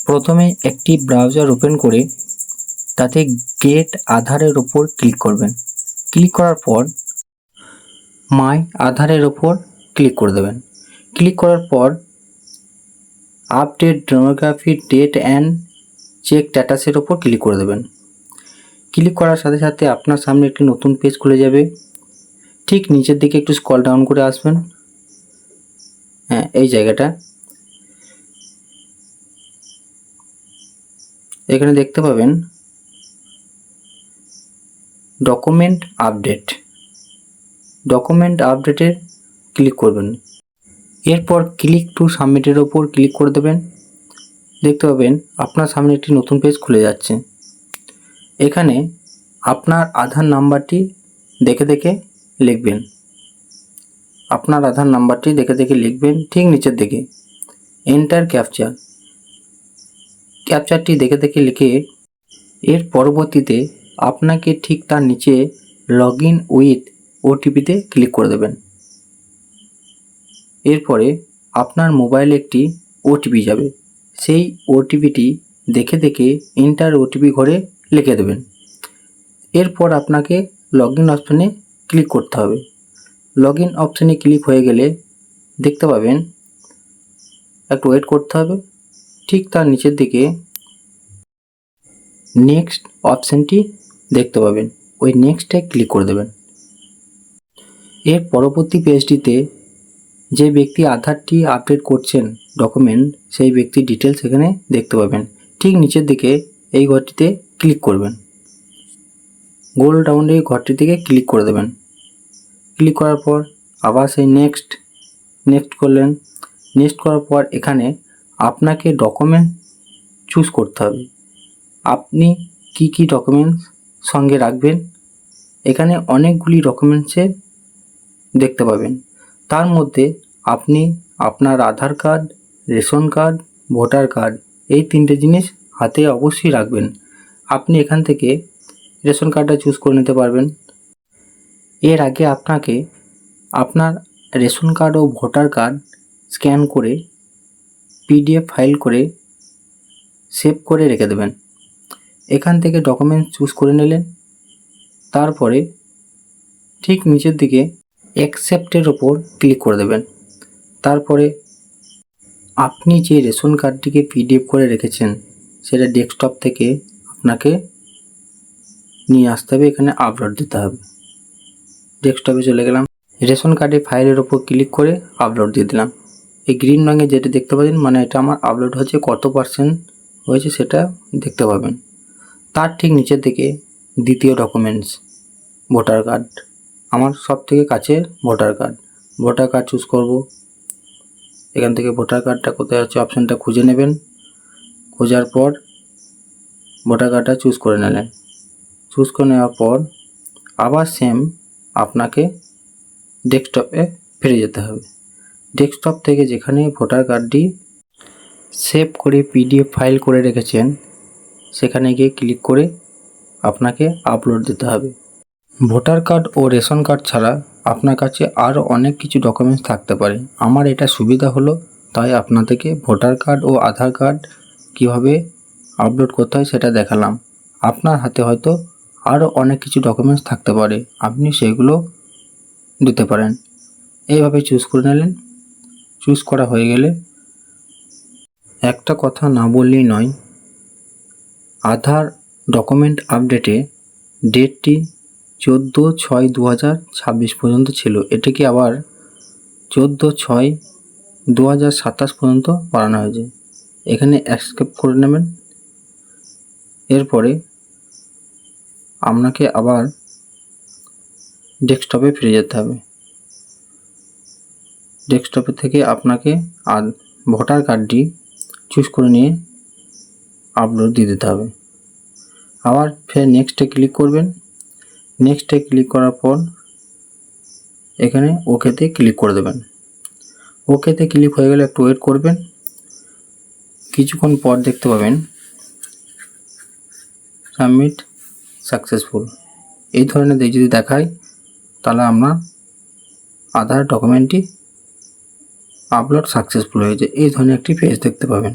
প্রথমে একটি browser open করে তাতে গেট আধারের ওপর ক্লিক করবেন। ক্লিক করার পর মাই আধারের ওপর ক্লিক করে দেবেন। ক্লিক করার পর update demography data and check স্ট্যাটাসের ওপর ক্লিক করে দেবেন। ক্লিক করার সাথে সাথে আপনার সামনে একটি নতুন পেজ খুলে যাবে। ঠিক নিচের দিকে একটু স্ক্রল ডাউন করে আসবেন। এই জায়গাটা এখানে দেখতে পাবেন ডকুমেন্ট আপডেটে ক্লিক করবেন। এরপর ক্লিক টু সাবমিটের ওপর ক্লিক করে দেবেন। দেখতে পাবেন আপনার সামনে একটি নতুন পেজ খুলে যাচ্ছে। এখানে আপনার আধার নাম্বারটি দেখে দেখে লিখবেন। ঠিক নিচের দিকে এন্টার ক্যাপচারটি দেখে দেখে লিখে এর পরবর্তীতে আপনাকে ঠিক তার নিচে লগ ইন উইথ ওটিপিতে ক্লিক করে দেবেন। এরপরে আপনার মোবাইলে একটি ওটিপি যাবে। সেই ওটিপিটি দেখে দেখে এন্টার ওটিপি ঘরে লিখে দেবেন। এরপর আপনাকে লগ ইন অপশানে ক্লিক করতে হবে। লগ ইন অপশানে ক্লিক হয়ে গেলে দেখতে পাবেন একটু ওয়েট করতে হবে। ঠিক তার নিচের দিকে নেক্সট অপশানটি দেখতে পাবেন, ওই নেক্সটে ক্লিক করে দেবেন। এর পরবর্তী পেজটিতে যে ব্যক্তি আধারটি আপডেট করছেন ডকুমেন্ট, সেই ব্যক্তির ডিটেলস এখানে দেখতে পাবেন। ঠিক নিচের দিকে এই ঘরটিতে ক্লিক করবেন। গোল ডাউনে ঘরটির দিকে ক্লিক করে দেবেন। ক্লিক করার পর আবার সেই নেক্সট করলেন। নেক্সট করার পর এখানে আপনাকে ডকুমেন্ট চুজ করতে হবে। আপনি কি কি ডকুমেন্টস সঙ্গে রাখবেন, এখানে অনেকগুলি ডকুমেন্টসের দেখতে পাবেন। তার মধ্যে আপনি আপনার Aadhaar card, ration card, voter card এই তিনটে জিনিস হাতে অবশ্যই রাখবেন। আপনি এখান থেকে রেশন কার্ডটা চুজ করে নিতে পারবেন। এর আগে আপনাকে আপনার রেশন কার্ড ও ভোটার কার্ড স্ক্যান করে পিডিএফ ফাইল করে সেভ করে রেখে দেবেন। এখান থেকে ডকুমেন্টস চুজ করে নিলেন। তারপরে ঠিক নিচের দিকে অ্যাকসেপ্টের ওপর ক্লিক করে দেবেন। তারপরে আপনি যে রেশন কার্ডটিকে পিডিএফ করে রেখেছেন সেটা ডেস্কটপ থেকে আপনাকে নিয়ে আসতে হবে, এখানে আপলোড দিতে হবে। ডেস্কটপে চলে গেলাম, রেশন কার্ডের ফাইলের ওপর ক্লিক করে আপলোড দিয়ে দিলাম। এই গ্রিন রঙে যেটা দেখতে পাচ্ছেন মানে এটা আমার আপলোড হচ্ছে, কত পার্সেন্ট হয়েছে সেটা দেখতে পাবেন। তার ঠিক নিচের দিকে দ্বিতীয় ডকুমেন্টস ভোটার কার্ড, আমার সব থেকে কাছে ভোটার কার্ড চুজ করব। এখান থেকে ভোটার কার্ডটা কোথায় আছে অপশানটা খুঁজে নেবেন। খোঁজার পর ভোটার কার্ডটা চুজ করে নিলেন। চুজ করে নেওয়ার পর আবার সেম আপনাকে ডেস্কটপে ফিরে যেতে হবে। ডেস্কটপ থেকে যেখানে ভোটার কার্ডটি সেভ করে পিডিএফ ফাইল করে রেখেছেন সেখানে গিয়ে ক্লিক করে আপনাকে আপলোড দিতে হবে। ভোটার কার্ড ও রেশন কার্ড ছাড়া আপনার কাছে আরও অনেক কিছু ডকুমেন্টস থাকতে পারে। আমার এটা সুবিধা হলো তাই আপনাদেরকে ভোটার কার্ড ও আধার কার্ড কীভাবে আপলোড করতে হয় সেটা দেখালাম। আপনার হাতে হয়তো আরও অনেক কিছু ডকুমেন্টস থাকতে পারে, আপনি সেগুলো দিতে পারেন। এইভাবে চুজ করে নিলেন। চুজ করা হয়ে গেলে একটা কথা না বললেই নয়, আধার ডকুমেন্ট আপডেটে ডেটটি 14/6/2026 পর্যন্ত ছিল। এটাকে আবার 14/6/2027 পর্যন্ত বাড়ানো হয়েছে। এখানে অ্যাকসেপ্ট করে নেবেন। এরপরে আপনাকে আবার ডেস্কটপে ফিরে যেতে হবে। ডেস্কটপে থেকে আপনাকে আর ভোটার কার্ডটি চুজ করে নিয়ে আপলোড দিয়ে দিতে হবে। আবার ফের নেক্সটে ক্লিক করবেন। নেক্সটে ক্লিক করার পর এখানে ওকেতে ক্লিক করে দেবেন। ওকেতে ক্লিক হয়ে গেলে একটু ওয়েট করবেন। কিছুক্ষণ পর দেখতে পাবেন সাবমিট সাকসেসফুল এই ধরনের যদি দেখায় তাহলে আমরা আধার ডকুমেন্টটি আপলোড সাকসেসফুল হয়েছে, এই ধরনের একটি পেজ দেখতে পাবেন।